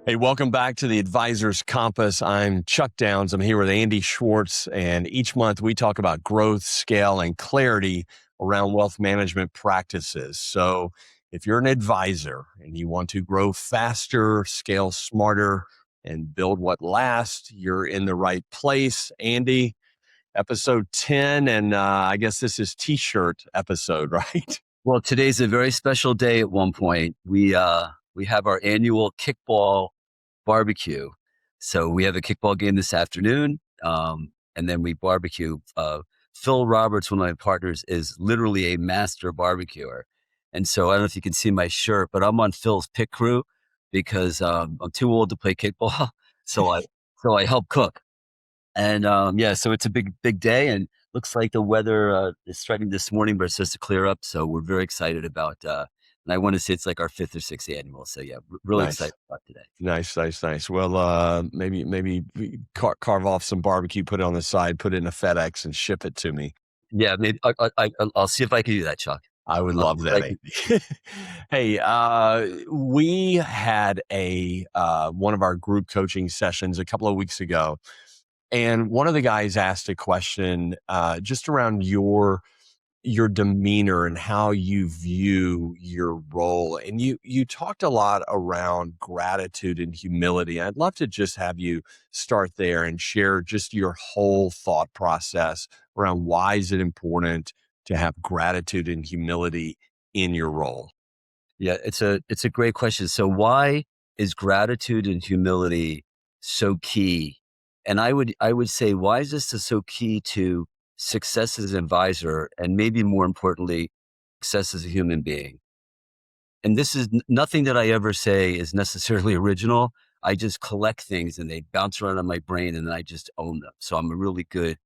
Hey, welcome back to the Advisor's Compass. I'm Chuck Downs. I'm here with Andy Schwartz, and each month we talk about growth, scale, and clarity around wealth management practices. So if you're an advisor and you want to grow faster, scale smarter, and build what lasts, you're in the right place. Andy, episode 10, and I guess this is t-shirt episode, right? Well, today's a very special day. At one point, we have our annual kickball barbecue. So we have a kickball game this afternoon, and then we barbecue. Phil Roberts, one of my partners, is literally a master barbecuer, and so I don't know if you can see my shirt, but I'm on Phil's pit crew because I'm too old to play kickball, so I help cook. And so it's a big day, and looks like the weather is threatening this morning, but it's supposed to clear up. So we're very excited about. And I want to say it's like our 5th or 6th annual. So yeah, really Nice. excited about today. Nice. Well, maybe we carve off some barbecue, put it on the side, put it in a FedEx, and ship it to me. Yeah, maybe I'll see if I can do that, Chuck. I would love that. Andy. Hey, we had one of our group coaching sessions a couple of weeks ago, and one of the guys asked a question just around your demeanor and how you view your role. And you talked a lot around gratitude and humility. I'd love to just have you start there and share just your whole thought process around why is it important to have gratitude and humility in your role. Yeah, it's a great question. So why is gratitude and humility so key? And I would say, why is this so key to success as an advisor, and maybe more importantly, success as a human being? And this is nothing that I ever say is necessarily original. I just collect things and they bounce around in my brain, and then I just own them. So I'm a really good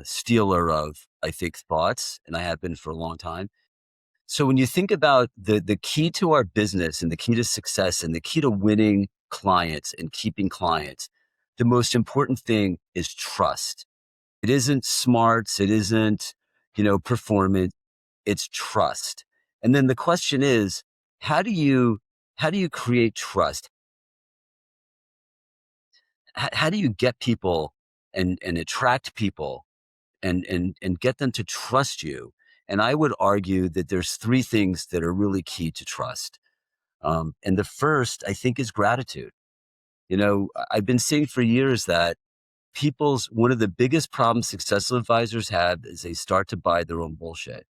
stealer of, I think, thoughts, and I have been for a long time. So when you think about the key to our business and the key to success and the key to winning clients and keeping clients, the most important thing is trust. It isn't smarts. It isn't, performance. It's trust. And then the question is, how do you create trust? How do you get people and attract people and get them to trust you? And I would argue that there's 3 things that are really key to trust. And the first, I think, is gratitude. I've been saying for years that one of the biggest problems successful advisors have is they start to buy their own bullshit.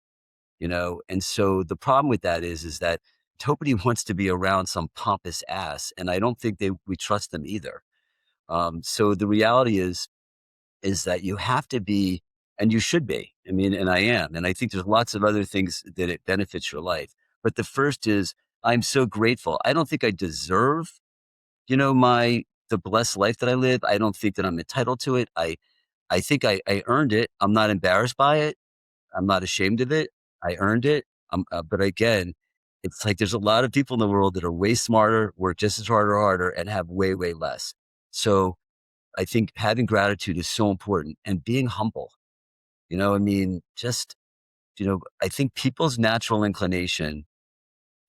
And so the problem with that is that nobody wants to be around some pompous ass, and I don't think we trust them either. So the reality is that you have to be, and you should be. I mean, and I am. And I think there's lots of other things that it benefits your life. But the first is, I'm so grateful. I don't think I deserve, the blessed life that I live. I don't think that I'm entitled to it. I think I earned it. I'm not embarrassed by it. I'm not ashamed of it. I earned it. But again, it's like there's a lot of people in the world that are way smarter, work just as hard or harder, and have way, way less. So I think having gratitude is so important, and being humble. I think people's natural inclination,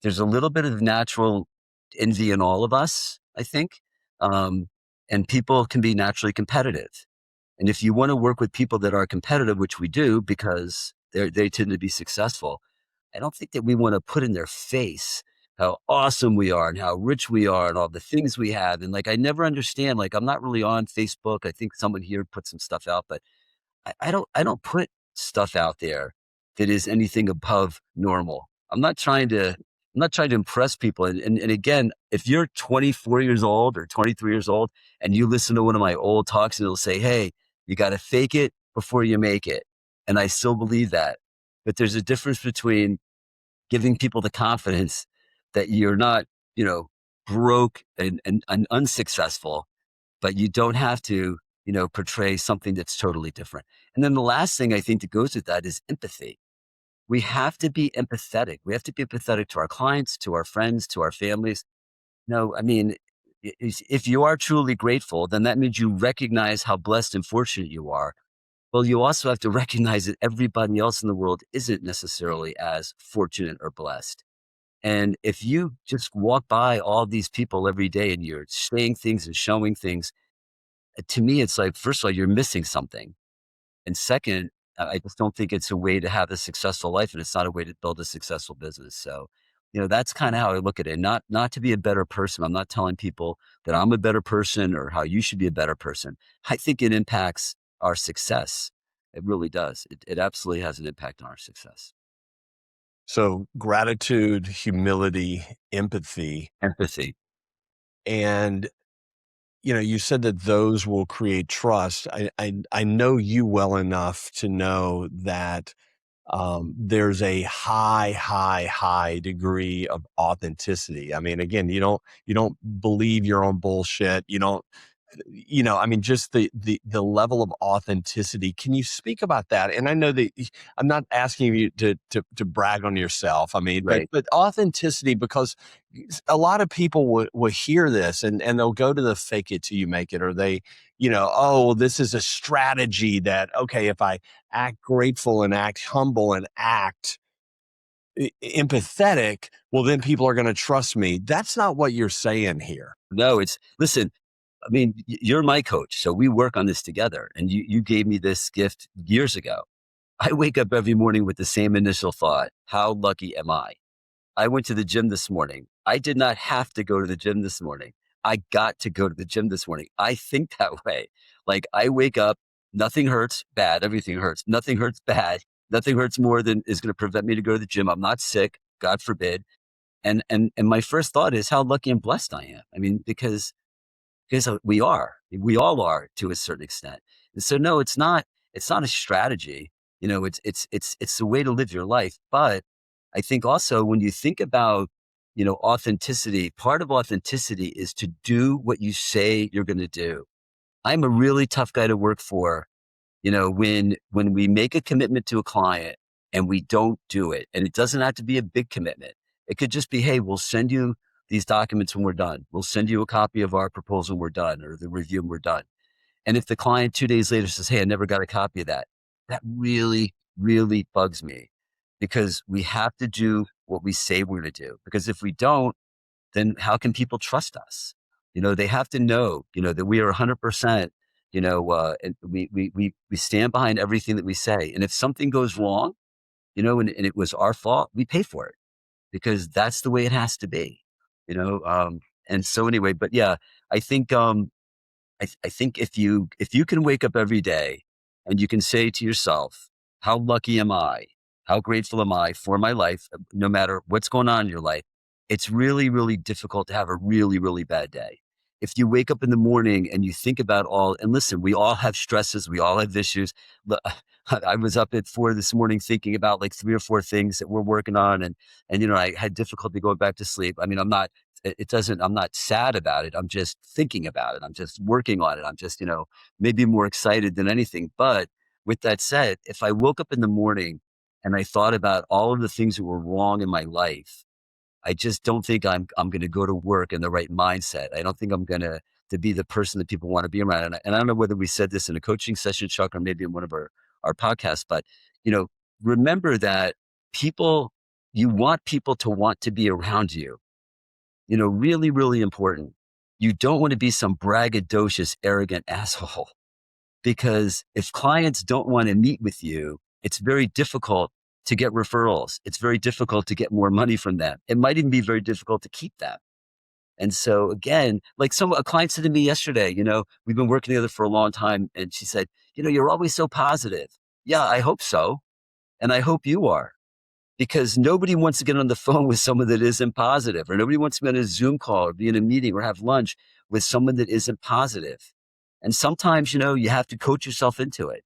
there's a little bit of natural envy in all of us, I think. And people can be naturally competitive. And if you want to work with people that are competitive, which we do because they tend to be successful, I don't think that we want to put in their face how awesome we are and how rich we are and all the things we have. And I never understand, I'm not really on Facebook. I think someone here put some stuff out, but I don't put stuff out there that is anything above normal. I'm not trying to impress people. And again, if you're 24 years old or 23 years old and you listen to one of my old talks, and it'll say, hey, you got to fake it before you make it. And I still believe that. But there's a difference between giving people the confidence that you're not, broke and unsuccessful, but you don't have to, portray something that's totally different. And then the last thing I think that goes with that is empathy. We have to be empathetic. We have to be empathetic to our clients, to our friends, to our families. No, I mean, if you are truly grateful, then that means you recognize how blessed and fortunate you are. Well, you also have to recognize that everybody else in the world isn't necessarily as fortunate or blessed. And if you just walk by all these people every day and you're saying things and showing things, to me, it's like, first of all, you're missing something. And second, I just don't think it's a way to have a successful life, and it's not a way to build a successful business. So, that's kind of how I look at it. Not to be a better person. I'm not telling people that I'm a better person or how you should be a better person. I think it impacts our success. It really does. It absolutely has an impact on our success. So gratitude, humility, empathy, Empathy. and you said that those will create trust. I know you well enough to know that there's a high degree of authenticity. I mean, again, you don't believe your own bullshit. You don't, I mean, just the level of authenticity. Can you speak about that? And I know that I'm not asking you to brag on yourself. I mean, but Right. but authenticity, because a lot of people will hear this and they'll go to the fake it till you make it, or they, oh, this is a strategy that, okay, if I act grateful and act humble and act empathetic, well, then people are going to trust me. That's not what you're saying here. No, listen, I mean, you're my coach. So we work on this together. And you gave me this gift years ago. I wake up every morning with the same initial thought: how lucky am I? I went to the gym this morning. I did not have to go to the gym this morning. I got to go to the gym this morning. I think that way. Like, I wake up, nothing hurts bad, everything hurts. Nothing hurts bad. Nothing hurts more than is going to prevent me to go to the gym. I'm not sick, God forbid. And my first thought is how lucky and blessed I am. I mean, because we all are to a certain extent. And so, no, it's not a strategy. It's the way to live your life. But I think also, when you think about, authenticity, part of authenticity is to do what you say you're going to do. I'm a really tough guy to work for. When we make a commitment to a client and we don't do it, and it doesn't have to be a big commitment. It could just be, hey, we'll send you these documents when we're done. We'll send you a copy of our proposal when we're done, or the review when we're done. And if the client 2 days later says, hey, I never got a copy of that, that really, really bugs me, because we have to do what we say we're going to do. Because if we don't, then how can people trust us? They have to know, that we are 100%, and we stand behind everything that we say. And if something goes wrong, and it was our fault, we pay for it, because that's the way it has to be, you know? And so anyway, but yeah, I think, I think if you can wake up every day and you can say to yourself, how lucky am I? How grateful am I for my life, no matter what's going on in your life? It's really, really difficult to have a really, really bad day. If you wake up in the morning and you think about and listen, we all have stresses, we all have issues. I was up at 4 this morning thinking about like 3 or 4 things that we're working on, and I had difficulty going back to sleep. I mean, I'm not sad about it. I'm just thinking about it. I'm just working on it. I'm just, maybe more excited than anything. But with that said, if I woke up in the morning and I thought about all of the things that were wrong in my life, I just don't think I'm going to go to work in the right mindset. I don't think I'm going to be the person that people want to be around. And I don't know whether we said this in a coaching session, Chuck, or maybe in one of our podcasts, but, remember that you want people to want to be around you. Really, really important. You don't want to be some braggadocious, arrogant asshole, because if clients don't want to meet with you, it's very difficult to get referrals. It's very difficult to get more money from them. It might even be very difficult to keep them. And so again, like a client said to me yesterday, we've been working together for a long time. And she said, you're always so positive. Yeah, I hope so. And I hope you are, because nobody wants to get on the phone with someone that isn't positive, or nobody wants to be on a Zoom call or be in a meeting or have lunch with someone that isn't positive. And sometimes, you have to coach yourself into it.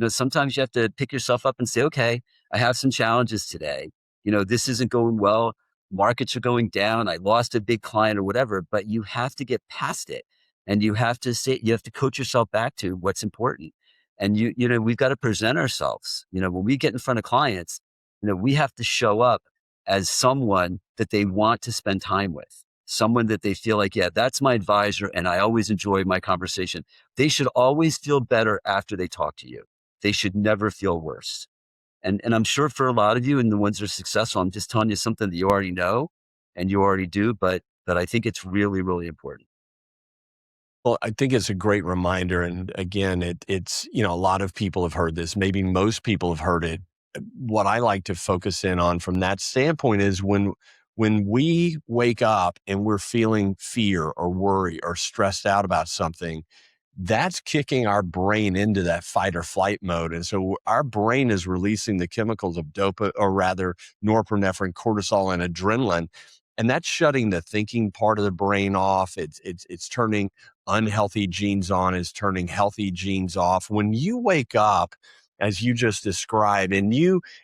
Sometimes you have to pick yourself up and say, okay, I have some challenges today. This isn't going well. Markets are going down. I lost a big client or whatever, but you have to get past it. And you have to coach yourself back to what's important. And we've got to present ourselves. When we get in front of clients, we have to show up as someone that they want to spend time with, someone that they feel like, yeah, that's my advisor, and I always enjoy my conversation. They should always feel better after they talk to you. They should never feel worse. And I'm sure for a lot of you, and the ones that are successful, I'm just telling you something that you already know. and you already do, but I think it's really, really important. Well, I think it's a great reminder, and again, it's a lot of people have heard this. Maybe most people have heard it. What I like to focus in on from that standpoint is when we wake up and we're feeling fear or worry or stressed out about something, that's kicking our brain into that fight or flight mode. And so our brain is releasing the chemicals of dopa, or rather norepinephrine, cortisol, and adrenaline. And that's shutting the thinking part of the brain off. It's turning unhealthy genes on, is turning healthy genes off. When you wake up, as you just described, and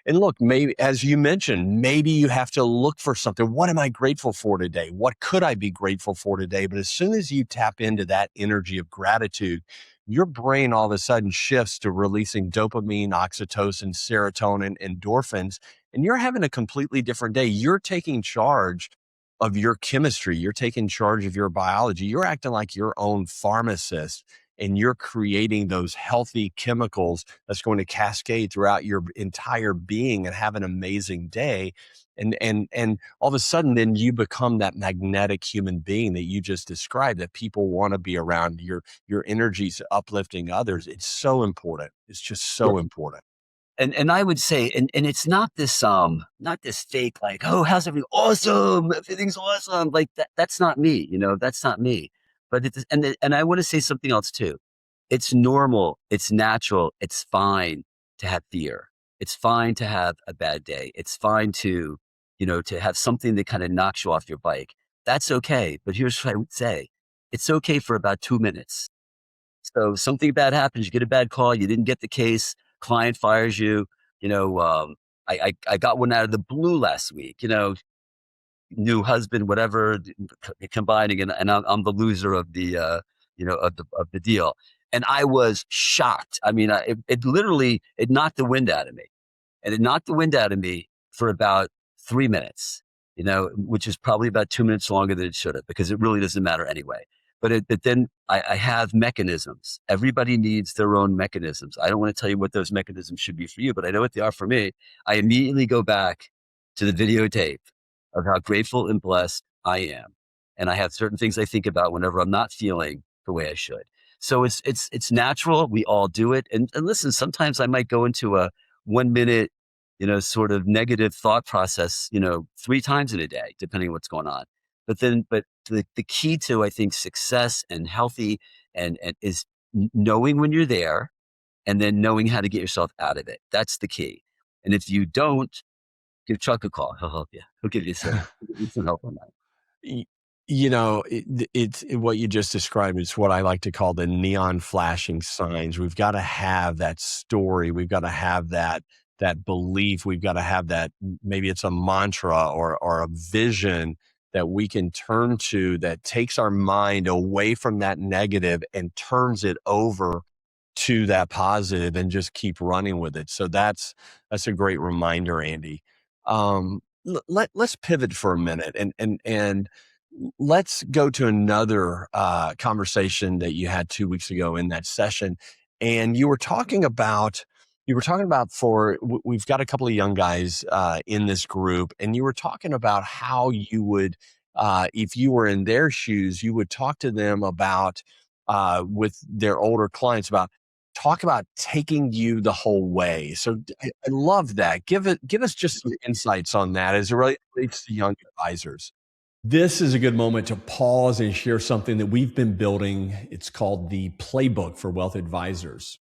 look, maybe as you mentioned, maybe you have to look for something. What am I grateful for today? What could I be grateful for today? But as soon as you tap into that energy of gratitude, your brain all of a sudden shifts to releasing dopamine, oxytocin, serotonin, endorphins, and you're having a completely different day. You're taking charge of your chemistry. You're taking charge of your biology. You're acting like your own pharmacist, and you're creating those healthy chemicals that's going to cascade throughout your entire being and have an amazing day. And all of a sudden, then you become that magnetic human being that you just described, that people want to be around. Your energy's uplifting others. It's so important. It's just so important. And I would say, and it's not this fake, like, oh, how's everything awesome? Everything's awesome. Like that's not me, that's not me. But and I want to say something else too. It's normal, it's natural, it's fine to have fear. It's fine to have a bad day. It's fine to have something that kind of knocks you off your bike. That's okay. But here's what I would say. It's okay for about 2 minutes. So something bad happens, you get a bad call, you didn't get the case, client fires you. You know, I got one out of the blue last week. New husband, whatever, combining, and I'm the loser of the deal. And I was shocked. I mean, it literally it knocked the wind out of me, and it knocked the wind out of me for about 3 minutes. Which is probably about 2 minutes longer than it should have, because it really doesn't matter anyway. But then I have mechanisms. Everybody needs their own mechanisms. I don't want to tell you what those mechanisms should be for you, but I know what they are for me. I immediately go back to the videotape of how grateful and blessed I am. And I have certain things I think about whenever I'm not feeling the way I should. So it's natural. We all do it. And listen, sometimes I might go into a 1 minute, sort of negative thought process, 3 times in a day, depending on what's going on. But the key to, I think, success and healthy and is knowing when you're there, and then knowing how to get yourself out of it. That's the key. And if you don't, give Chuck a call. He'll help you. He'll give you some help on that. Y- it's what you just described is what I like to call the neon flashing signs. We've got to have that story. We've got to have that belief. We've got to have that, maybe it's a mantra or a vision that we can turn to, that takes our mind away from that negative and turns it over to that positive, and just keep running with it. So that's a great reminder, Andy. Let's pivot for a minute, and let's go to another conversation that you had 2 weeks ago in that session. And you were talking about we've got a couple of young guys in this group, and you were talking about how you would, if you were in their shoes, you would talk to them about, with their older clients, talk about taking you the whole way. So I love that. Give us just some insights on that as it relates to young advisors. This is a good moment to pause and share something that we've been building. It's called the Playbook for Wealth Advisors.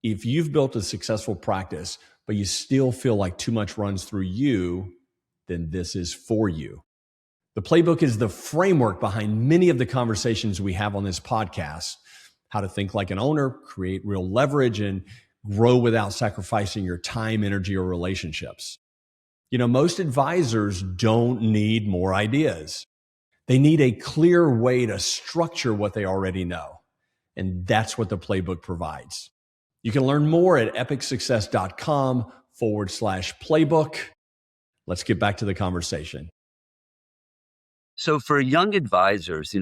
If you've built a successful practice, but you still feel like too much runs through you, then this is for you. The Playbook is the framework behind many of the conversations we have on this podcast: how to think like an owner, create real leverage, and grow without sacrificing your time, energy, or relationships. Most advisors don't need more ideas. They need a clear way to structure what they already know. And that's what the Playbook provides. You can learn more at epicsuccess.com/playbook. Let's get back to the conversation. So for young advisors,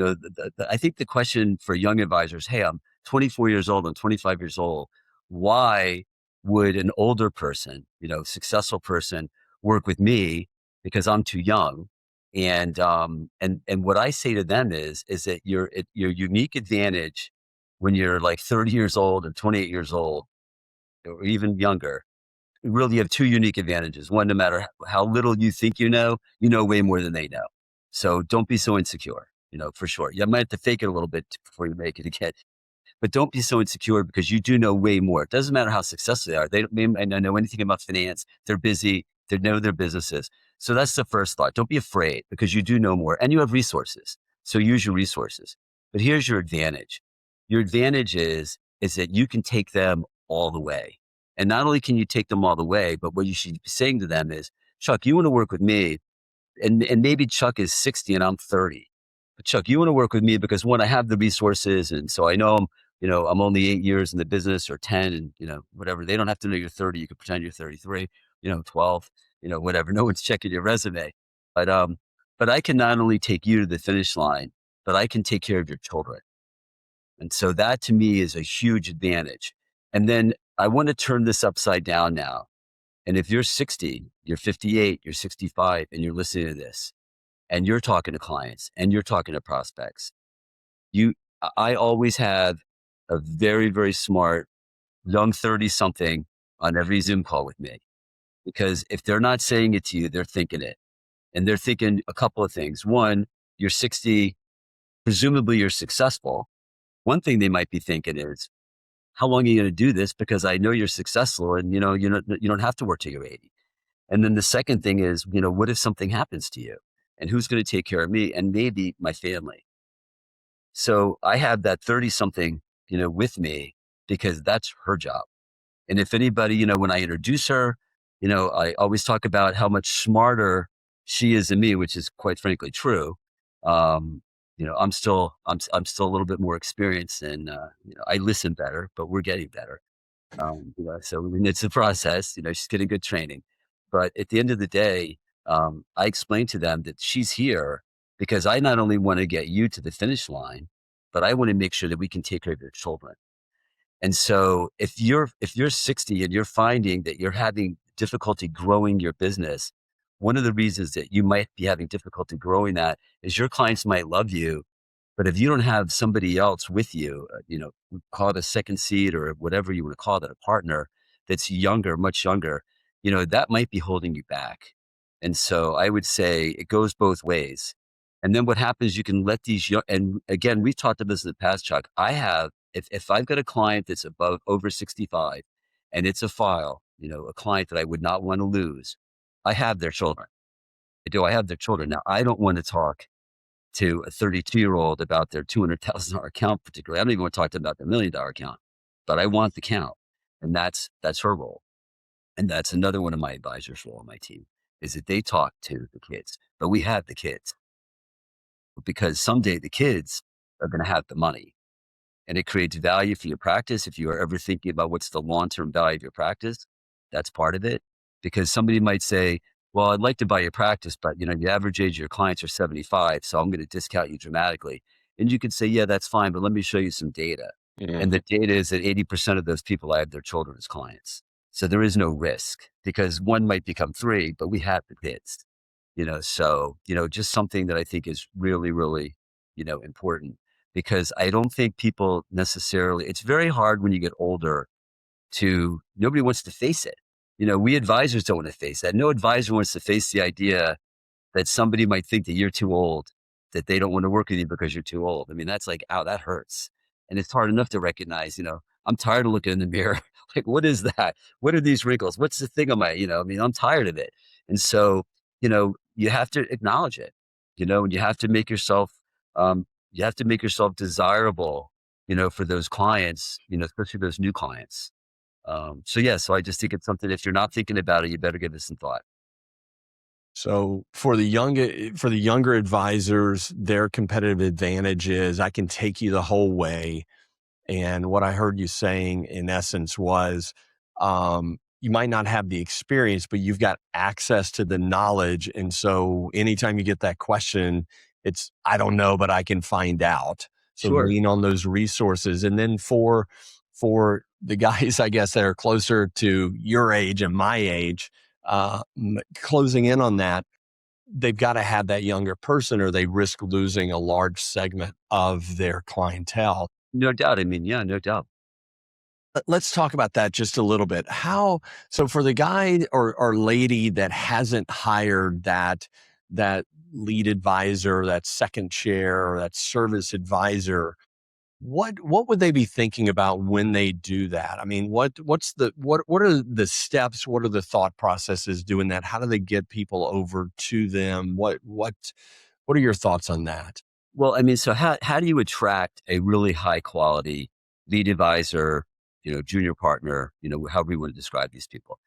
I think the question for young advisors, hey, I'm 24 years old, I'm 25 years old. Why would an older person, successful person, work with me because I'm too young? And what I say to them is that your unique advantage when you're like 30 years old or 28 years old or even younger, really you have two unique advantages. One, no matter how little you know way more than they know. So don't be so insecure, for sure. You might have to fake it a little bit before you make it again. But don't be so insecure because you do know way more. It doesn't matter how successful they are. They may not know anything about finance. They're busy. They know their businesses. So that's the first thought. Don't be afraid because you do know more and you have resources. So use your resources. But here's your advantage. Your advantage is that you can take them all the way. And not only can you take them all the way, but what you should be saying to them is, Chuck, you want to work with me, and maybe Chuck is 60 and I'm 30. But Chuck, you want to work with me because one, I have the resources. And so I know I'm only 8 years in the business or 10 and, whatever. They don't have to know you're 30. You can pretend you're 33, 12, whatever. No one's checking your resume. But I can not only take you to the finish line, but I can take care of your children. And so that to me is a huge advantage. And then I want to turn this upside down now. And if you're 60, you're 58, you're 65, and you're listening to this, and you're talking to clients and you're talking to prospects, I always have a very, very smart young 30 something on every Zoom call with me, because if they're not saying it to you, they're thinking it, and they're thinking a couple of things. One, you're 60, presumably you're successful. One thing they might be thinking is, how long are you going to do this? Because I know you're successful and you don't have to work till you're 80. And then the second thing is, what if something happens to you and who's going to take care of me and maybe my family? So I have that 30 something, with me because that's her job. And if anybody, when I introduce her, I always talk about how much smarter she is than me, which is quite frankly true. I'm still a little bit more experienced and, I listen better, but we're getting better. So I mean, it's a process, she's getting good training, but at the end of the day, I explain to them that she's here because I not only want to get you to the finish line, but I want to make sure that we can take care of your children. And so if you're 60 and you're finding that you're having difficulty growing your business, one of the reasons that you might be having difficulty growing that is your clients might love you, but if you don't have somebody else with you, we call it a second seat or whatever you want to call it, a partner that's younger, much younger, that might be holding you back. And so I would say it goes both ways. And then what happens, you can let these young, and again, we've talked about this in the past, Chuck. If I've got a client that's over 65 and it's a file, a client that I would not want to lose, I have their children. I have their children. Now, I don't want to talk to a 32-year-old about their $200,000 account particularly. I don't even want to talk to them about their $1 million account, but I want the count. And that's her role. And that's another one of my advisors' role on my team, is that they talk to the kids, but we have the kids because someday the kids are going to have the money and it creates value for your practice. If you are ever thinking about what's the long-term value of your practice, that's part of it, because somebody might say, well, I'd like to buy your practice, but the average age of your clients are 75. So I'm going to discount you dramatically. And you could say, yeah, that's fine, but let me show you some data. And the data is that 80% of those people have their children as clients. So there is no risk because one might become three, but we have the kids, so, just something that I think is really, really, important, because I don't think people necessarily, it's very hard when you get older nobody wants to face it. We advisors don't want to face that. No advisor wants to face the idea that somebody might think that you're too old, that they don't want to work with you because you're too old. I mean, that's like, ow, that hurts. And it's hard enough to recognize, I'm tired of looking in the mirror. Like, what is that? What are these wrinkles? What's the thing on my, I'm tired of it. And so, you have to acknowledge it, and you have to make yourself, desirable, for those clients, especially those new clients. So I just think it's something, if you're not thinking about it, you better give it some thought. So for the younger advisors, their competitive advantage is I can take you the whole way. And what I heard you saying in essence was, you might not have the experience, but you've got access to the knowledge. And so anytime you get that question, it's, I don't know, but I can find out. So Sure. lean on those resources. And then for the guys, I guess, that are closer to your age and my age, closing in on that, they've got to have that younger person or they risk losing a large segment of their clientele. No doubt. I mean, yeah, no doubt. Let's talk about that just a little bit. So for the guy or lady that hasn't hired that lead advisor, that second chair, or that service advisor, what would they be thinking about when they do that? I mean, what are the steps? What are the thought processes doing that? How do they get people over to them? What are your thoughts on that? Well, I mean, so how do you attract a really high quality lead advisor, junior partner, however you want to describe these people?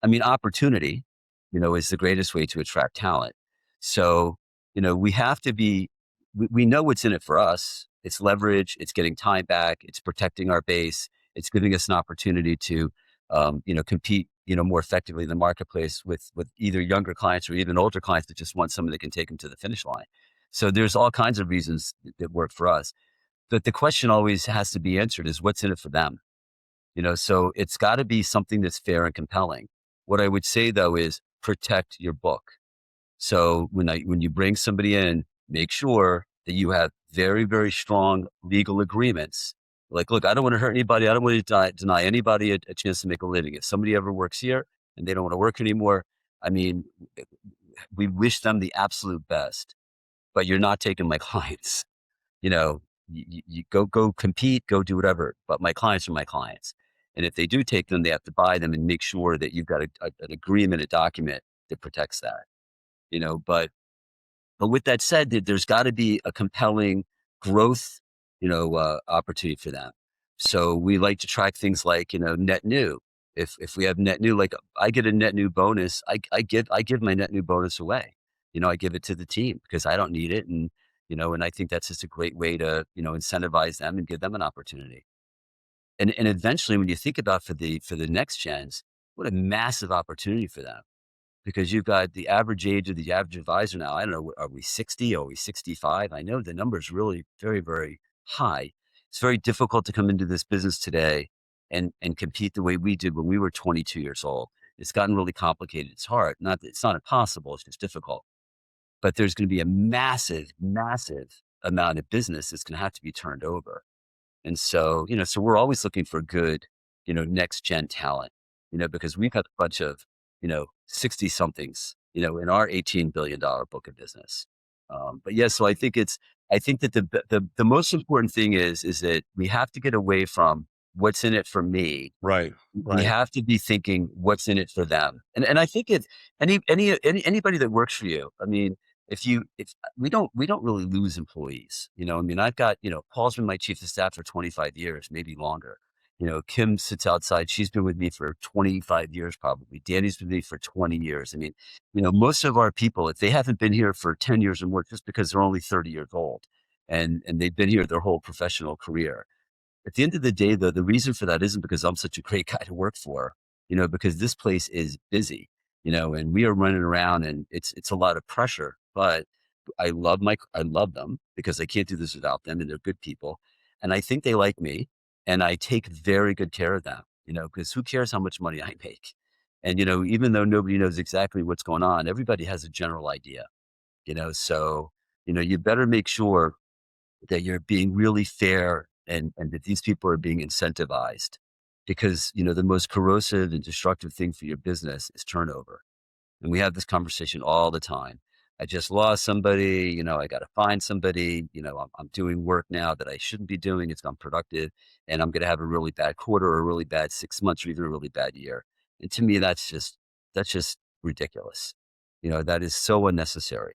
I mean, opportunity, is the greatest way to attract talent. So, we have to be, we know what's in it for us. It's leverage, it's getting time back, it's protecting our base, it's giving us an opportunity to, compete, more effectively in the marketplace with either younger clients or even older clients that just want someone that can take them to the finish line. So there's all kinds of reasons that work for us. But the question always has to be answered is what's in it for them? So it's got to be something that's fair and compelling. What I would say though is protect your book. So when you bring somebody in, make sure that you have very, very strong legal agreements. Like, look, I don't want to hurt anybody. I don't want to deny anybody a chance to make a living. If somebody ever works here and they don't want to work anymore, I mean, we wish them the absolute best, but you're not taking my clients. You go compete, go do whatever. But my clients are my clients. And if they do take them, they have to buy them and make sure that you've got an agreement, a document that protects that, but with that said, there's got to be a compelling growth, opportunity for them. So we like to track things like, net new. If we have net new, like I get a net new bonus, I give my net new bonus away. I give it to the team because I don't need it. And I think that's just a great way to, incentivize them and give them an opportunity. And eventually when you think about for the next gens, what a massive opportunity for them because you've got the average age of the average advisor now. I don't know, are we 60? Are we 65? I know the number is really very, very high. It's very difficult to come into this business today and compete the way we did when we were 22 years old. It's gotten really complicated. It's hard. It's not impossible. It's just difficult. But there's going to be a massive, massive amount of business that's going to have to be turned over. And so, so we're always looking for good, next gen talent, because we've got a bunch of, 60 somethings, in our $18 billion book of business. But yeah, so I think that the most important thing is that we have to get away from what's in it for me. Right. We have to be thinking what's in it for them. And I think it's anybody that works for you. I mean, if we don't really lose employees, I mean, I've got, Paul's been my chief of staff for 25 years, maybe longer. Kim sits outside. She's been with me for 25 years, probably. Danny's been with me for 20 years. I mean, most of our people, if they haven't been here for 10 years or more, just because they're only 30 years old and they've been here their whole professional career. At the end of the day, though, the reason for that isn't because I'm such a great guy to work for, because this place is busy, and we are running around and it's a lot of pressure, but I love them because I can't do this without them and they're good people. And I think they like me and I take very good care of them, because who cares how much money I make? And, even though nobody knows exactly what's going on, everybody has a general idea, so, you better make sure that you're being really fair and that these people are being incentivized because, the most corrosive and destructive thing for your business is turnover. And we have this conversation all the time. I just lost somebody, I got to find somebody, I'm doing work now that I shouldn't be doing. It's unproductive and I'm going to have a really bad quarter or a really bad 6 months or even a really bad year. And to me, that's just ridiculous. That is so unnecessary.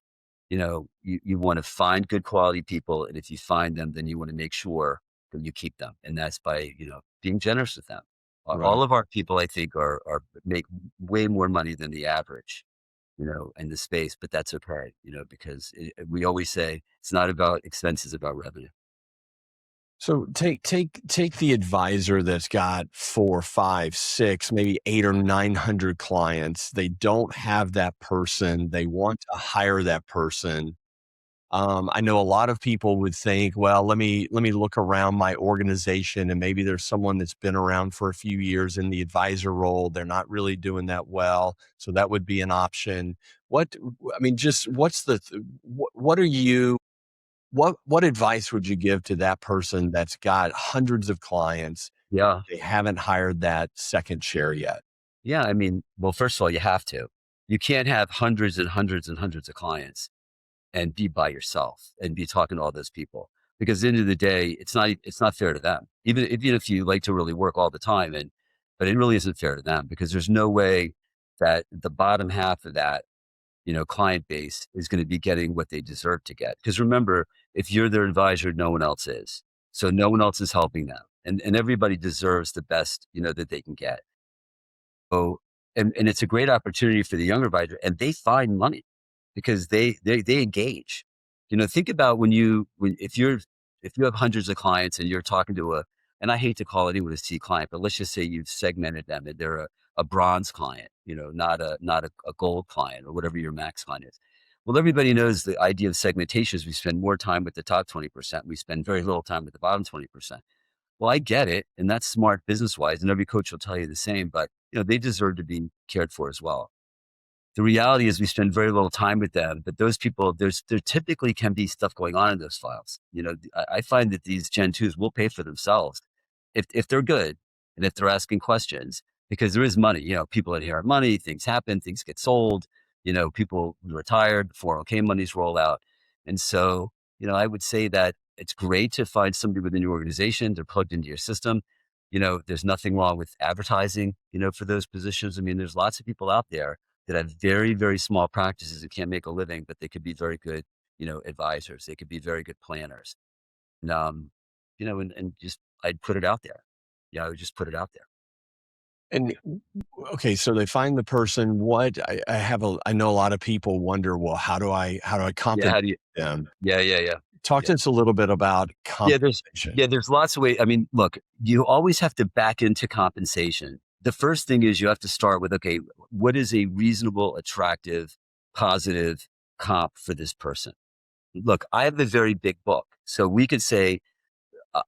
You want to find good quality people. And if you find them, then you want to make sure that you keep them. And that's by, being generous with them. Right. All of our people, I think, are make way more money than the average, in the space, but that's okay, because we always say it's not about expenses, about revenue. So take the advisor that's got 4, 5, 6, maybe 8 or 900 clients. They don't have that person. They want to hire that person. I know a lot of people would think, well, let me look around my organization and maybe there's someone that's been around for a few years in the advisor role. They're not really doing that well, so that would be an option. What I mean, just what's what are you what advice would you give to that person that's got hundreds of clients? Yeah. They haven't hired that second chair yet. Yeah. I mean, well, first of all, you have to. You can't have hundreds and hundreds and hundreds of clients and be by yourself and be talking to all those people. Because at the end of the day, it's not fair to them. Even if you like to really work all the time, but it really isn't fair to them because there's no way that the bottom half of that, client base is going to be getting what they deserve to get. Because remember, if you're their advisor, no one else is. So no one else is helping them. And everybody deserves the best, that they can get. So, and it's a great opportunity for the younger advisor and they find money because they engage. Think about if you have hundreds of clients and you're talking to and I hate to call anyone a C client, but let's just say you've segmented them and they're a bronze client, not a gold client or whatever your max client is. Well, everybody knows the idea of segmentation is we spend more time with the top 20%. We spend very little time with the bottom 20%. Well, I get it. And that's smart business wise. And every coach will tell you the same, but they deserve to be cared for as well. The reality is we spend very little time with them, but those people, there typically can be stuff going on in those files. I find that these Gen 2s will pay for themselves if they're good and if they're asking questions, because there is money, people inherit money, things happen, things get sold, people retire, 401k monies roll out. And so, I would say that it's great to find somebody within your organization, they're plugged into your system. There's nothing wrong with advertising, for those positions. I mean, there's lots of people out there that have very, very small practices and can't make a living, but they could be very good, advisors. They could be very good planners. And, and just, I'd put it out there. Yeah, I would just put it out there. And okay, so they find the person. I know a lot of people wonder, well, how do I Yeah. compensate How do you, them? yeah, yeah, yeah. Talk Yeah. to us a little bit about Yeah. There's, compensation. yeah, there's lots of ways. I mean, look, you always have to back into compensation. The first thing is you have to start with, okay, what is a reasonable, attractive, positive comp for this person? Look, I have a very big book. So we could say,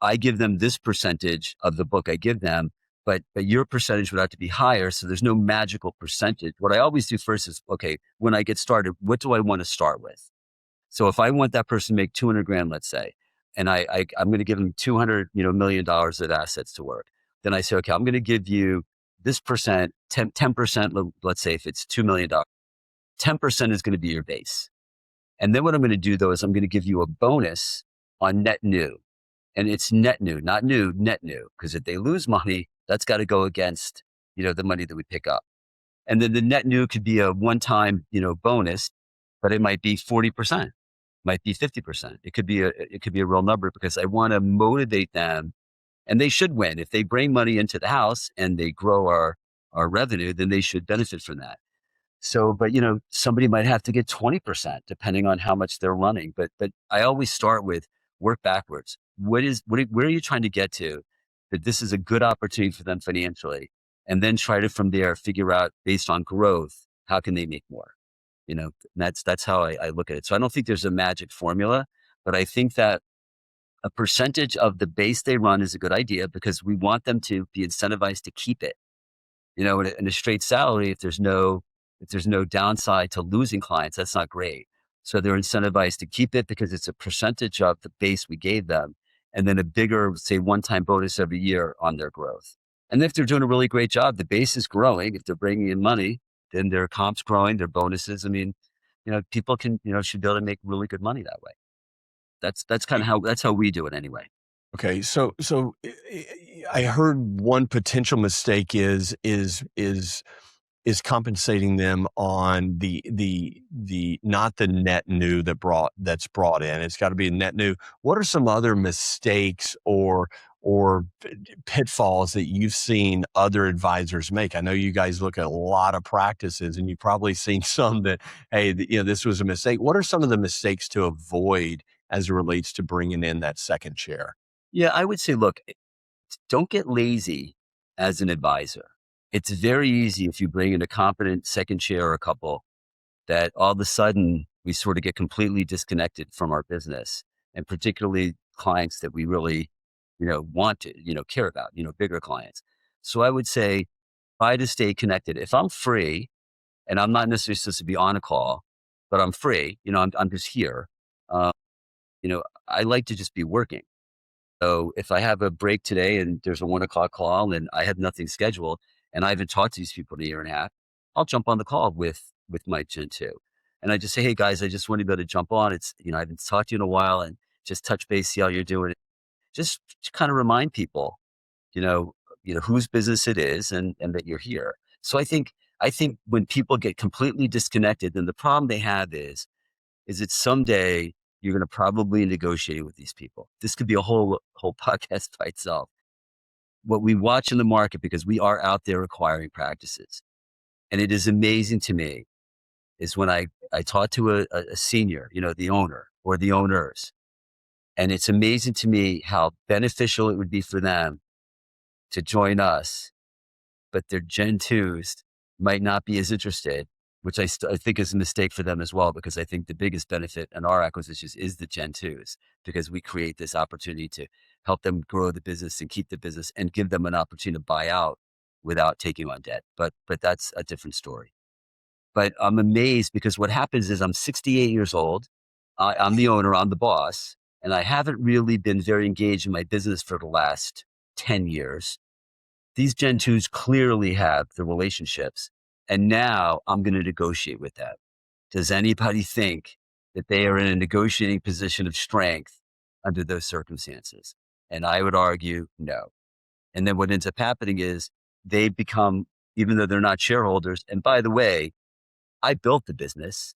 I give them this percentage of the book I give them, but your percentage would have to be higher. So there's no magical percentage. What I always do first is, okay, when I get started, what do I want to start with? So if I want that person to make 200 grand, let's say, and I'm going to give them 200, million dollars of assets to work. Then I say, okay, I'm going to give you this percent, 10%, let's say if it's $2 million, 10% is going to be your base. And then what I'm going to do though, is I'm going to give you a bonus on net new. And it's net new, not new, net new. Because if they lose money, that's got to go against, the money that we pick up. And then the net new could be a one-time, bonus, but it might be 40%, might be 50%. It could be a real number because I want to motivate them and they should win. If they bring money into the house and they grow our revenue, then they should benefit from that. So, but somebody might have to get 20% depending on how much they're running. But I always start with work backwards. Where are you trying to get to that this is a good opportunity for them financially? And then try to from there figure out based on growth, how can they make more? And that's how I look at it. So I don't think there's a magic formula, but I think that a percentage of the base they run is a good idea because we want them to be incentivized to keep it. In a straight salary, if there's no downside to losing clients, that's not great. So they're incentivized to keep it because it's a percentage of the base we gave them, and then a bigger, say, one-time bonus every year on their growth. And if they're doing a really great job, the base is growing. If they're bringing in money, then their comp's growing, their bonuses. I mean, people should be able to make really good money that way. That's kind of that's how we do it anyway. Okay, so I heard one potential mistake is compensating them on the not the net new that's brought in. It's got to be net new. What are some other mistakes or pitfalls that you've seen other advisors make? I know you guys look at a lot of practices, and you've probably seen some that, hey, this was a mistake. What are some of the mistakes to avoid as it relates to bringing in that second chair? Yeah, I would say, look, don't get lazy as an advisor. It's very easy if you bring in a competent second chair or a couple that all of a sudden we sort of get completely disconnected from our business, and particularly clients that we really, want to, care about, bigger clients. So I would say try to stay connected. If I'm free and I'm not necessarily supposed to be on a call, but I'm free, I'm just here. Uh, I like to just be working. So if I have a break today and there's a 1 o'clock call and I have nothing scheduled and I haven't talked to these people in a year and a half, I'll jump on the call with my Gen 2. And I just say, hey guys, I just want to be able to jump on. It's, I haven't talked to you in a while and just touch base, see how you're doing. Just to kind of remind people, you know, whose business it is and that you're here. So I think when people get completely disconnected, then the problem they have is that someday you're going to probably negotiate with these people. This could be a whole podcast by itself. What we watch in the market, because we are out there acquiring practices, and it is amazing to me, is when I talk to a senior, the owner or the owners, and it's amazing to me how beneficial it would be for them to join us, but their Gen 2s might not be as interested, which I think is a mistake for them as well, because I think the biggest benefit in our acquisitions is the Gen 2s, because we create this opportunity to help them grow the business and keep the business and give them an opportunity to buy out without taking on debt. But that's a different story. But I'm amazed because what happens is I'm 68 years old. I'm the owner, I'm the boss, and I haven't really been very engaged in my business for the last 10 years. These Gen 2s clearly have the relationships, and now I'm going to negotiate with them. Does anybody think that they are in a negotiating position of strength under those circumstances? And I would argue no. And then what ends up happening is they become, even though they're not shareholders, and by the way, I built the business,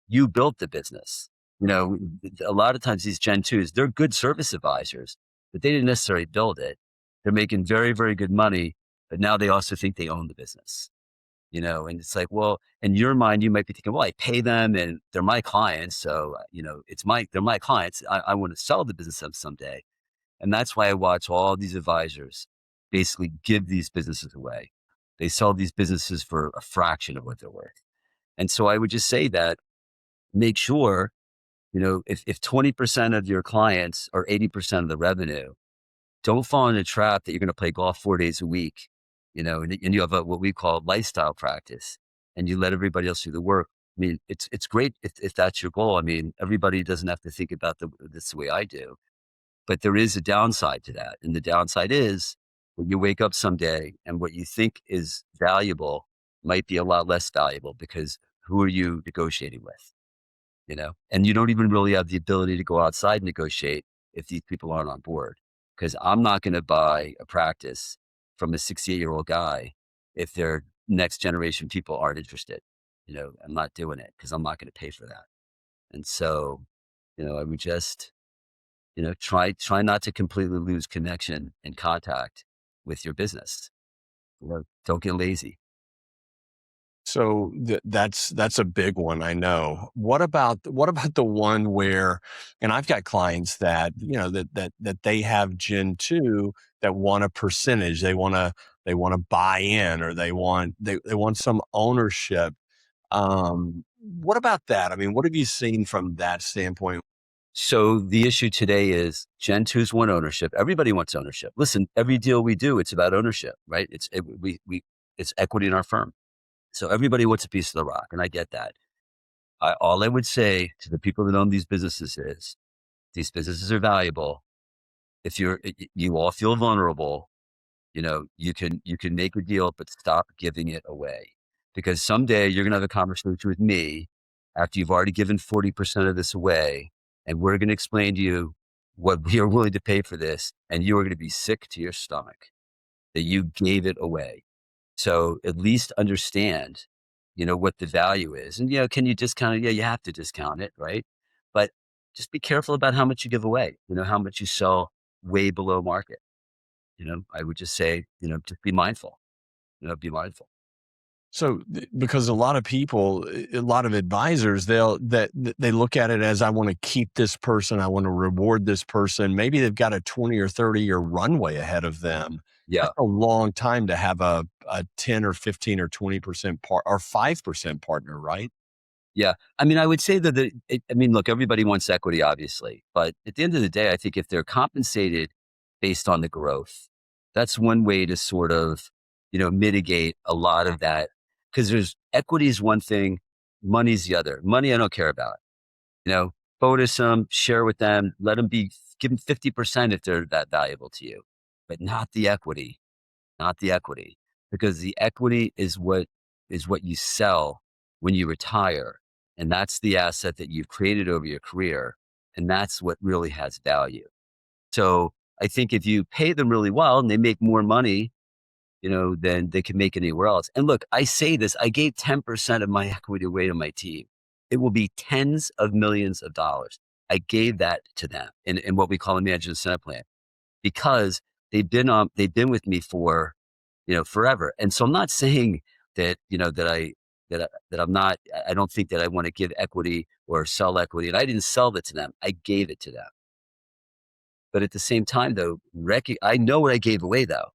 you built the business. A lot of times these Gen 2s, they're good service advisors, but they didn't necessarily build it. They're making very, very good money, but now they also think they own the business, and it's like, well, in your mind, you might be thinking, well, I pay them and they're my clients. So, they're my clients. I want to sell the business to them someday. And that's why I watch all these advisors basically give these businesses away. They sell these businesses for a fraction of what they're worth. And so I would just say that make sure, if 20% of your clients are 80% of the revenue, don't fall in a trap that you're going to play golf 4 days a week, and you have what we call lifestyle practice, and you let everybody else do the work. I mean, it's great if that's your goal. I mean, everybody doesn't have to think about this the way I do, but there is a downside to that. And the downside is when you wake up someday and what you think is valuable might be a lot less valuable, because who are you negotiating with? And you don't even really have the ability to go outside and negotiate if these people aren't on board. Because I'm not going to buy a practice from a 68-year-old guy if their next generation people aren't interested. I'm not doing it because I'm not going to pay for that. And so, I would just, try not to completely lose connection and contact with your business. Don't get lazy. So that's a big one, I know. What about the one where, and I've got clients that, that they have Gen 2 that want a percentage. They want to buy in, or they want some ownership. What about that? I mean, what have you seen from that standpoint? So the issue today is Gen 2s want ownership. Everybody wants ownership. Listen, every deal we do, it's about ownership, right? It's equity in our firm. So everybody wants a piece of the rock, and I get that. All I would say to the people that own these businesses is, these businesses are valuable. If you all feel vulnerable, you can make a deal, but stop giving it away, because someday you're going to have a conversation with me after you've already given 40% of this away, and we're going to explain to you what we are willing to pay for this, and you are going to be sick to your stomach that you gave it away. So at least understand, what the value is. And, can you discount it? Yeah, you have to discount it, right? But just be careful about how much you give away, how much you sell way below market. I would just say, just be mindful, be mindful. So, because a lot of people, a lot of advisors, they look at it as, I want to keep this person, I want to reward this person. Maybe they've got a 20 or 30-year runway ahead of them. Yeah. That's a long time to have a 10 or 15 or 20% or 5% partner, right? Yeah. I mean, I would say that I mean, look, everybody wants equity, obviously, but at the end of the day, I think if they're compensated based on the growth, that's one way to sort of, mitigate a lot of that. Cause there's equity is one thing, money's the other. Money, I don't care about, you know, bonus them, share with them, give them 50% if they're that valuable to you, but not the equity, not the equity, because the equity is what you sell when you retire. And that's the asset that you've created over your career. And that's what really has value. So I think if you pay them really well and they make more money, than they can make anywhere else. And look, I say this, I gave 10% of my equity away to my team. It will be tens of millions of dollars. I gave that to them in what we call a management incentive plan because they've been with me for forever. And so I'm not saying that, that I'm not, I don't think that I want to give equity or sell equity. And I didn't sell it to them. I gave it to them. But at the same time, though, I know what I gave away, though.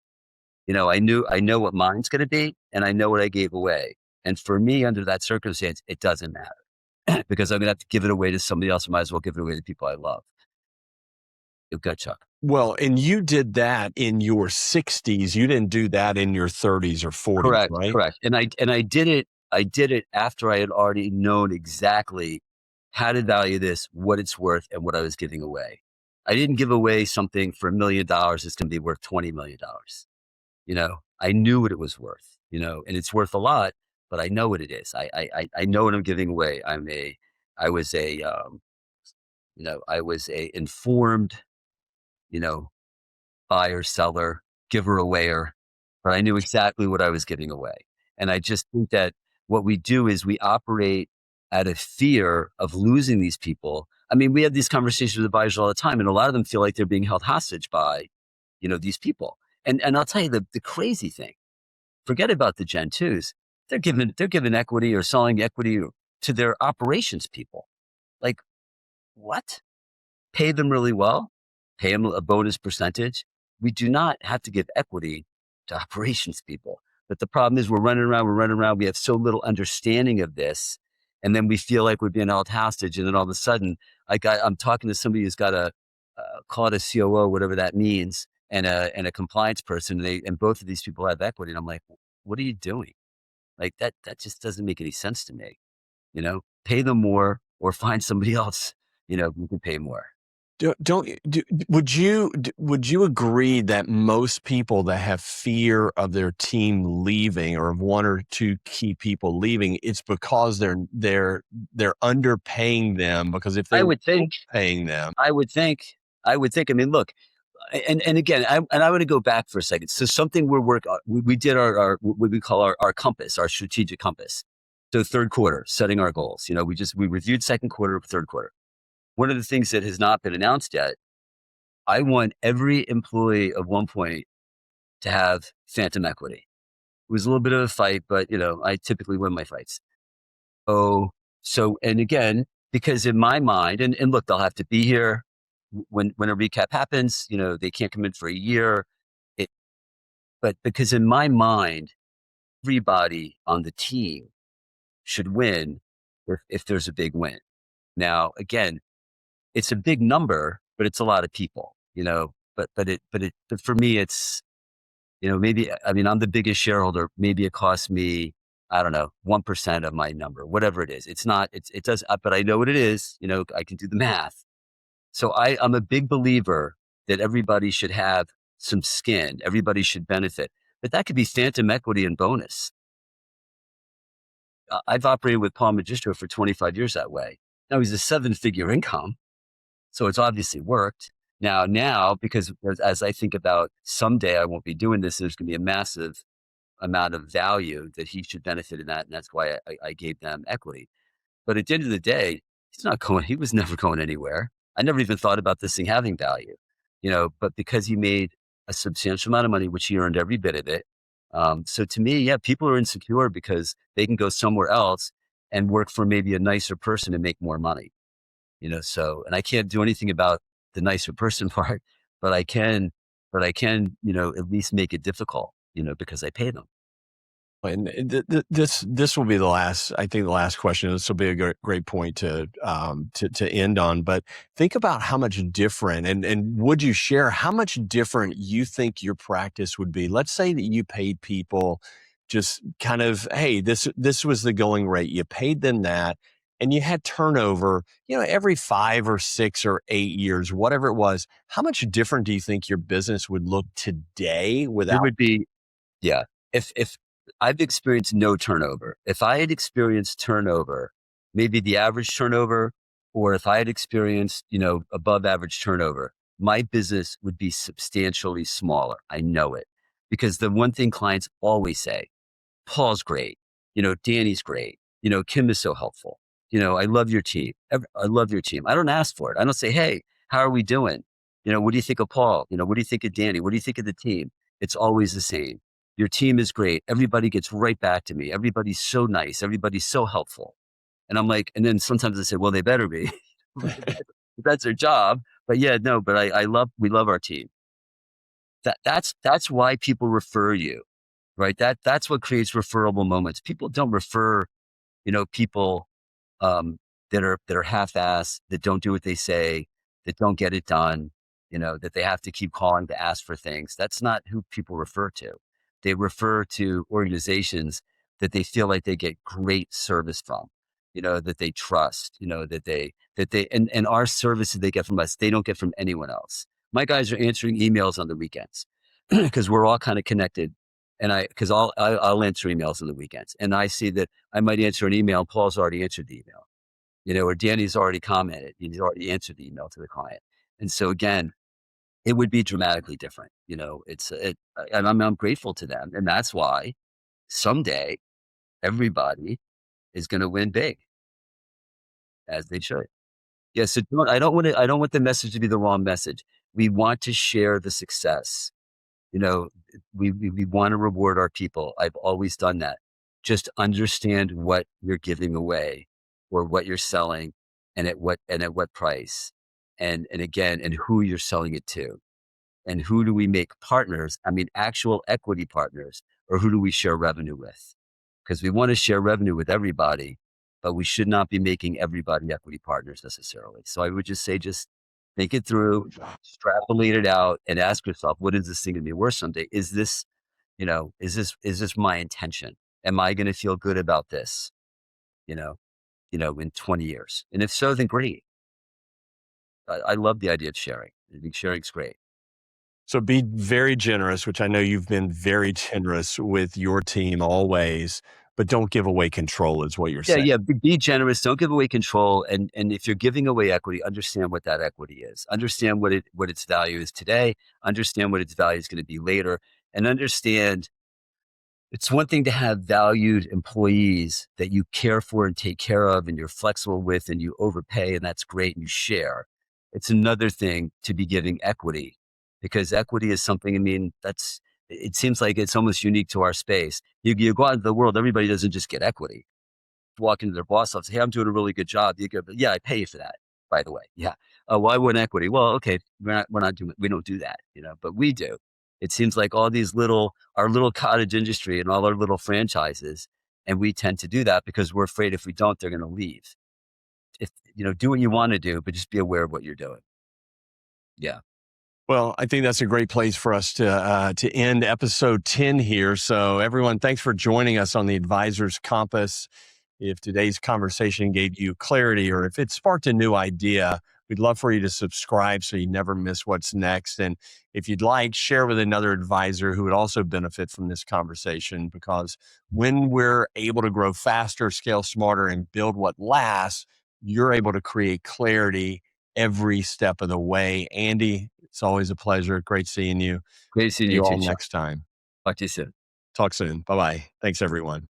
I know what mine's going to be, and I know what I gave away. And for me, under that circumstance, it doesn't matter because I'm going to have to give it away to somebody else. I might as well give it away to people I love. You've got Chuck. Well, and you did that in your 60s. You didn't do that in your 30s or 40s, Correct, right? correct. And I did it. I did it after I had already known exactly how to value this, what it's worth, and what I was giving away. I didn't give away something for $1 million that's going to be worth $20 million. I knew what it was worth. And it's worth a lot, but I know what it is. I know what I'm giving away. I was a, I was a informed, you know, buyer, seller, giver, awayer, but I knew exactly what I was giving away. And I just think that what we do is we operate out of fear of losing these people. I mean, we have these conversations with advisors all the time, and a lot of them feel like they're being held hostage by, these people. And I'll tell you the crazy thing. Forget about the Gen 2s. They're giving equity or selling equity to their operations people. Like, what? Pay them really well, pay them a bonus percentage. We do not have to give equity to operations people. But the problem is we're running around. We have so little understanding of this. And then we feel like we're being held hostage. And then all of a sudden, I'm talking to somebody who's got call it a COO, whatever that means, and a compliance person. And both of these people have equity. And I'm like, what are you doing? Like that just doesn't make any sense to me. Pay them more or find somebody else, who can pay more. Would you agree that most people that have fear of their team leaving or of one or two key people leaving, it's because they're underpaying them, because if they I were would think, paying them. I would think, I mean, look, and again, I want to go back for a second. So something we did our what we call our compass, our strategic compass. So third quarter, setting our goals. We reviewed second quarter, third quarter. One of the things that has not been announced yet, I want every employee at one point to have phantom equity. It was a little bit of a fight, but I typically win my fights. And again, because in my mind, and look, they'll have to be here when a recap happens, they can't come in for a year. But because in my mind, everybody on the team should win if there's a big win. Now, again, it's a big number, but it's a lot of people, but for me, it's, maybe, I mean, I'm the biggest shareholder. Maybe it costs me, I don't know, 1% of my number, whatever it is. It's not, it does, but I know what it is. I can do the math. So I'm a big believer that everybody should have some skin. Everybody should benefit, but that could be phantom equity and bonus. I've operated with Paul Magistro for 25 years that way. Now he's a 7-figure income. So it's obviously worked. Now, because as I think about someday I won't be doing this, there's going to be a massive amount of value that he should benefit in that. And that's why I gave them equity. But at the end of the day, he was never going anywhere. I never even thought about this thing having value, but because he made a substantial amount of money, which he earned every bit of it. So to me, yeah, people are insecure because they can go somewhere else and work for maybe a nicer person and make more money. And I can't do anything about the nicer person part, but I can, at least make it difficult, because I pay them. And this will be the last. I think the last question. This will be a great point to end on. But think about how much different, and would you share how much different you think your practice would be? Let's say that you paid people just kind of, hey, this was the going rate. You paid them that, and you had turnover, every 5 or 6 or 8 years, whatever it was. How much different do you think your business would look today It without? would be, yeah. If I've experienced no turnover, if I had experienced turnover, maybe the average turnover, or if I had experienced, above average turnover, my business would be substantially smaller. I know it, because the one thing clients always say, Paul's great, Danny's great, Kim is so helpful. I love your team. I love your team. I don't ask for it. I don't say, hey, how are we doing? What do you think of Paul? What do you think of Danny? What do you think of the team? It's always the same. Your team is great. Everybody gets right back to me. Everybody's so nice. Everybody's so helpful. And I'm like, and then sometimes I say, well, they better be. That's their job. But yeah, no, but we love our team. That's why people refer you, right? That's what creates referable moments. People don't refer, people that are half-assed, that don't do what they say, that don't get it done, that they have to keep calling to ask for things. That's not who people refer to. They refer to organizations that they feel like they get great service from, that they trust, and our services they get from us, they don't get from anyone else. My guys are answering emails on the weekends because we're all kind of connected. And because I'll answer emails on the weekends, and I see that I might answer an email, and Paul's already answered the email, or Danny's already commented, he's already answered the email to the client. And so again, it would be dramatically different. And I'm grateful to them, and that's why someday everybody is going to win big, as they should. Yeah. So I don't want the message to be the wrong message. We want to share the success. We want to reward our people. I've always done that. Just understand what you're giving away, or what you're selling, and at what price, and again, and who you're selling it to, and who do we make partners? I mean, actual equity partners, or who do we share revenue with? Because we want to share revenue with everybody, but we should not be making everybody equity partners necessarily. So I would just say, just think it through, extrapolate it out, and ask yourself, what is this thing going to be worth someday? Is this my intention? Am I going to feel good about this, in 20 years? And if so, then great. I love the idea of sharing. I think sharing's great. So be very generous, which I know you've been very generous with your team always, but don't give away control is what you're saying. Yeah. Be generous. Don't give away control. And if you're giving away equity, understand what that equity is. Understand what its value is today. Understand what its value is going to be later. And understand it's one thing to have valued employees that you care for and take care of, and you're flexible with, and you overpay, and that's great, and you share. It's another thing to be giving equity, because equity is something, it seems like it's almost unique to our space. You go out into the world, everybody doesn't just get equity. Walk into their boss office, hey, I'm doing a really good job. You go, yeah, I pay you for that, by the way. Yeah. Why wouldn't equity? Well, okay, we don't do that, but we do. It seems like all these our little cottage industry and all our little franchises, and we tend to do that because we're afraid if we don't, they're going to leave. Do what you want to do, but just be aware of what you're doing. Yeah. Well, I think that's a great place for us to end episode 10 here. So everyone, thanks for joining us on the Advisor's Compass. If today's conversation gave you clarity, or if it sparked a new idea, we'd love for you to subscribe so you never miss what's next. And if you'd like, share with another advisor who would also benefit from this conversation, because when we're able to grow faster, scale smarter, and build what lasts, you're able to create clarity every step of the way. Andy, it's always a pleasure. Great seeing you. Great seeing See you all too, next time. Talk to you soon. Talk soon. Bye-bye. Thanks, everyone.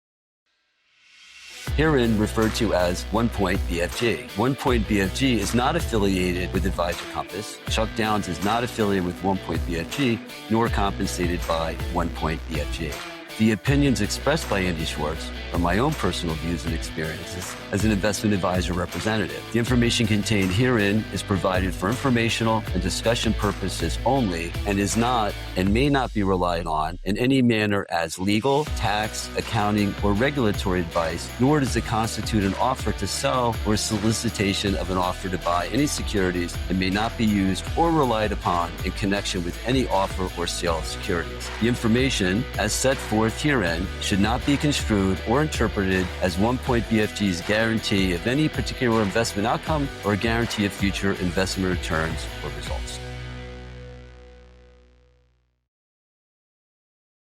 Herein referred to as One Point BFG. One Point BFG is not affiliated with Advisor Compass. Chuck Downs is not affiliated with One Point BFG, nor compensated by One Point BFG. The opinions expressed by Andy Schwartz are my own personal views and experiences as an investment advisor representative. The information contained herein is provided for informational and discussion purposes only and is not and may not be relied on in any manner as legal, tax, accounting, or regulatory advice, nor does it constitute an offer to sell or solicitation of an offer to buy any securities and may not be used or relied upon in connection with any offer or sale of securities. The information, as set forth herein, should not be construed or interpreted as One Point BFG's guarantee of any particular investment outcome or guarantee of future investment returns or results.